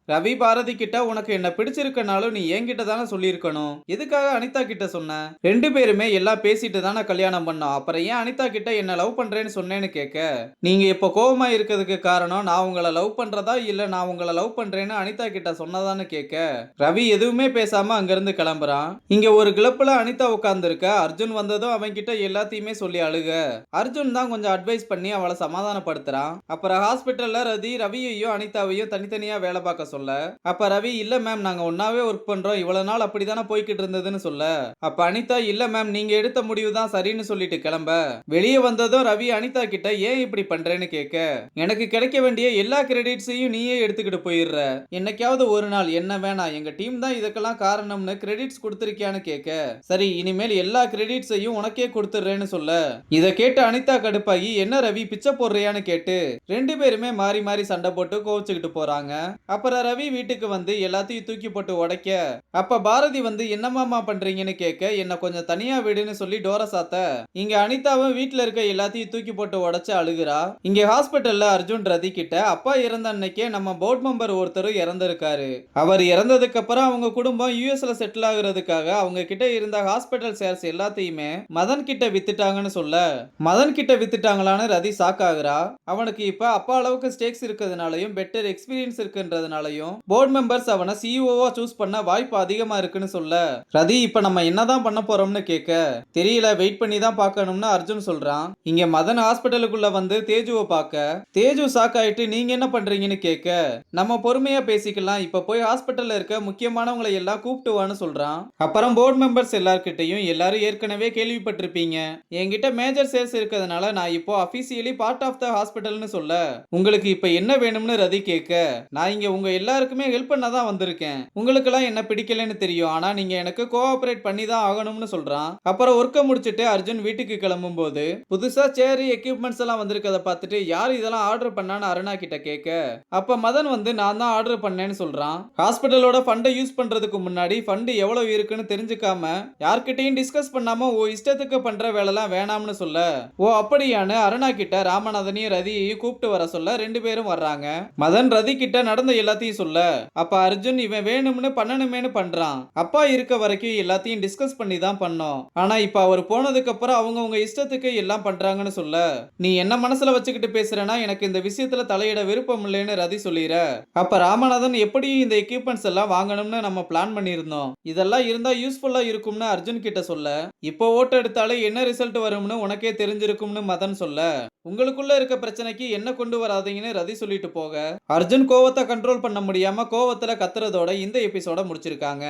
ரவி பாரதி கிட்ட உனக்கு என்ன பிடிச்சிருக்கனாலும் நீ என்கிட்ட தானே சொல்லியிருக்கணும். எதுக்காக அனிதா கிட்ட சொன்ன? 2 பேருமே எல்லாம் பேசிட்டு தானே கல்யாணம் பண்ணோம். அப்புறம் ஏன் அனிதா கிட்ட என்ன லவ் பண்றேன்னு சொன்னேன்னு கேட்க, நீங்க இப்ப கோவமா இருக்கிறதுக்கு காரணம் நான் உங்கள லவ் பண்றதா இல்ல நான் உங்கள லவ் பண்றேன்னு அனிதா கிட்ட சொன்னதான்னு கேட்க, ரவி எதுவுமே பேசாம அங்கிருந்து கிளம்புறான். இங்க ஒரு கிளப்ல அனிதா உட்கார்ந்திருக்க. அர்ஜுன் வந்ததும் அவன் கிட்ட எல்லாத்தையுமே சொல்லி அழுக. அர்ஜுன் தான் கொஞ்சம் அட்வைஸ் பண்ணி அவளை சமாதானப்படுத்துறான். அப்புறம் ஹாஸ்பிட்டல்ல ரவியையும் அனிதாவையும் தனித்தனியா வேலை பார்க்க சொல்ல, அப்ப ரவி இல்ல மேம் நாங்க ஒன்னாவே ஒர்க் பண்றோம், இவ்வளவு நாள் அப்படித்தானே போய்கிட்டு இருந்ததுன்னு சொல்ல, அப்ப அனிதா இல்ல மேம் நீங்க எடுத்த முடிவு தான் சரின்னு சொல்லிட்டு கிளம்ப, வெளியே வந்ததும் ரவி அனிதா கிட்ட ஏன் இப்படி பண்றேன்னு கேட்க, எனக்கு கிடைக்க வேண்டிய எல்லா கிரெடிட்ஸையும் நீயே எடுத்துக்கிட்டு போயிடுற, என்னைக்காவது ஒரு நாள் என்ன வேணாம் எங்க டீம் தான் இதுக்கெல்லாம் காரணம்னு கிரெடிட்ஸ் கொடுத்திருக்கியான்னு கேட்க, சரி இனிமேல் எல்லா கிரெடிட்ஸையும் உனக்கே கொடுத்துடுறேன்னு சொல்ல, இத கேட்டு அனிதா கடுப்பாகி என்ன ரவி பிச்சை போடுறியான்னு கேட்டு 2 பேருமே மாறி மாறி சண்டை போட்டு கோவிச்சுக்கிட்டு போறாங்க. அப்புறம் ரவி வீட்டுக்கு வந்து எல்லாத்தையும் தூக்கி போட்டு உடைக்க, அப்ப பாரதி வந்து என்னமாமா பண்றீங்கன்னு கேட்க, என்ன கொஞ்சம் தனியா விடுன்னு சொல்லி டோர சாத்த, இங்க அனிதாவும் வீட்டுல இருக்க எல்லாத்தையும் தூக்கி போட்டு உடைச்சு அழுகுறா. இங்க ஹாஸ்பிட்டல்ல அர்ஜுன் ரதி கிட்ட அப்பா இறந்த அன்னைக்கே நம்ம போர்ட் மெம்பர் ஒருத்தர் இறந்திருக்காரு. அவர் இறந்ததுக்கு அப்புறம் அவங்க குடும்பம் யூஎஸ்ல செட்டில் ஆகுறதுக்காக அவங்க கிட்ட இருந்த ஹாஸ்பிட்டல் ஷேர்ஸ் எல்லாத்தையுமே மதன் கிட்ட வித்துட்டாங்கன்னு சொல்ல, மதன் கிட்ட வித்துட்டாங்களான்னு ரதி ஷாக் ஆகுறா. அவனுக்கு இப்ப அப்பா அளவுக்கு ஸ்டேக்ஸ் இருக்கிறதுனாலையும் பெட்டர் எக்ஸ்பீரியன்ஸ் இருக்குன்றதுனாலையும் போர்ட் மெம்பர்ஸ் அவனை சிஇஓவா சூஸ் பண்ண வாய்ப்பு அதிகமா இருக்குன்னு சொல்ல, ரதி இப்ப நம்ம என்னதான் பண்ண போறோம்னு கேட்க, தெரியல வெயிட் பண்ணி தான் பார்க்கணும்னு அர்ஜுன் சொல்றான். இங்க மதன் ஹாஸ்பிட்டலுக்குள்ள வந்து தேஜுவை பார்க்க, தேஜு ஷாக் ஆயிட்டு நீங்க என்ன பண்றீங்கன்னு கேட்க, நம்ம பொறுமையா பேசிக்கலாம் இப்ப போய் ஹாஸ்பிட்டல்ல இருக்க முக்கியமானவங்களை எல்லாம் கூப்பிட்டுவான்னு சொல்றான். அப்புறம் போர்ட் மெம்பர்ஸ் எல்லார்கிட்டையும் எல்லாரும் ஏற்கனவே கேள்விப்பட்டிருப்பீங்க, என்கிட்ட மேஜர் சேல்ஸ் இருக்கிறதுனால நான் இப்போ அபிஷியலி பார்ட் ஆஃப் த ஹாஸ்பிட்டல்னு சொல்ல, உங்களுக்கு இப்ப என்ன வேணும்னு ரதி கேட்க, நான் இங்க உங்க எல்லாருக்குமே ஹெல்ப் பண்ண தான் வந்திருக்கேன், உங்களுக்கெல்லாம் என்ன பிடிக்கலன்னு தெரியும், ஆனா நீங்க எனக்கு கோஆபரேட் பண்ணி தான் ஆகணும்னு சொல்றான். அப்புறம் ஒர்க்க முடிச்சிட்டு அர்ஜுன் வீட்டுக்கு கிளம்பும் போது புதுசா சேர் எக்யூப்மெண்ட்ஸ் எல்லாம் வந்திருக்கத பார்த்துட்டு யார் இதெல்லாம் ஆர்டர் பண்ணான்னு அருணா கிட்ட கேட்க, அப்ப மதன் வந்து நான் தான் ஆர்டர் பண்ணேன்னு சொல்றான். ஹாஸ்பிட்டலோட ஃபண்டை யூஸ் பண்றதுக்கு முன்னாடி ஃபண்ட் எவ்வளவு இருக்குன்னு தெரிஞ்சுக்காம யார்கிட்டயும் டிஸ்கஸ் பண்ணாம ஓ இஷ்டத்துக்கு பண்ற வேலைலாம் வேணாம்னு சொல்ல, ஓ அப்படியான்னு அருணா கிட்ட ராமநாதனையும் ரதியையும் கூப்பிட்டு வர சொல்ல 2 பேரும் வர்றாங்க. மதன் ரதி கிட்ட நடந்த எல்லாத்தையும் சொல்ல, அப்ப அர்ஜுன் இவன் வேணும்னு பண்ணணுமேனு பண்றான், அப்பா இருக்க வரைக்கும் எல்லாத்தையும் டிஸ்கஸ் பண்ணி தான் பண்ணோம், ஆனா இப்ப அவர் போனதுக்கு அப்புறம் அவங்க இஷ்டத்துக்கு எல்லாம் பண்றாங்கன்னு சொல்ல, நீ என்ன மனசுல வச்சுக்கிட்டு பேசுறேன்னா எனக்கு இந்த விஷயத்துல தலையிட விருப்பம் இல்லைன்னு ரதி சொல்லிற. அப்ப ராமநாதன் எப்படியும் இந்த எக்யூப்மெண்ட்ஸ் எல்லாம் வாங்கணும்னு நம்ம பிளான் பண்ணியிருந்தோம், இதெல்லாம் இருந்தா யூஸ்ஃபுல்லா இருக்கும்னு அர்ஜுன் கிட்ட சொல்ல, இப்போ ஓட்டு எடுத்தாலே என்ன ரிசல்ட் வரும்னு உனக்கே தெரிஞ்சிருக்கும்னு மதன் சொல்ல, உங்களுக்குள்ள இருக்க பிரச்சனைக்கு என்ன கொண்டு வராதீங்கன்னு ரதி சொல்லிட்டு போக, அர்ஜுன் கோவத்தை கண்ட்ரோல் பண்ண முடியாம கோவத்துல கத்துறதோட இந்த எபிசோட முடிச்சிருக்காங்க.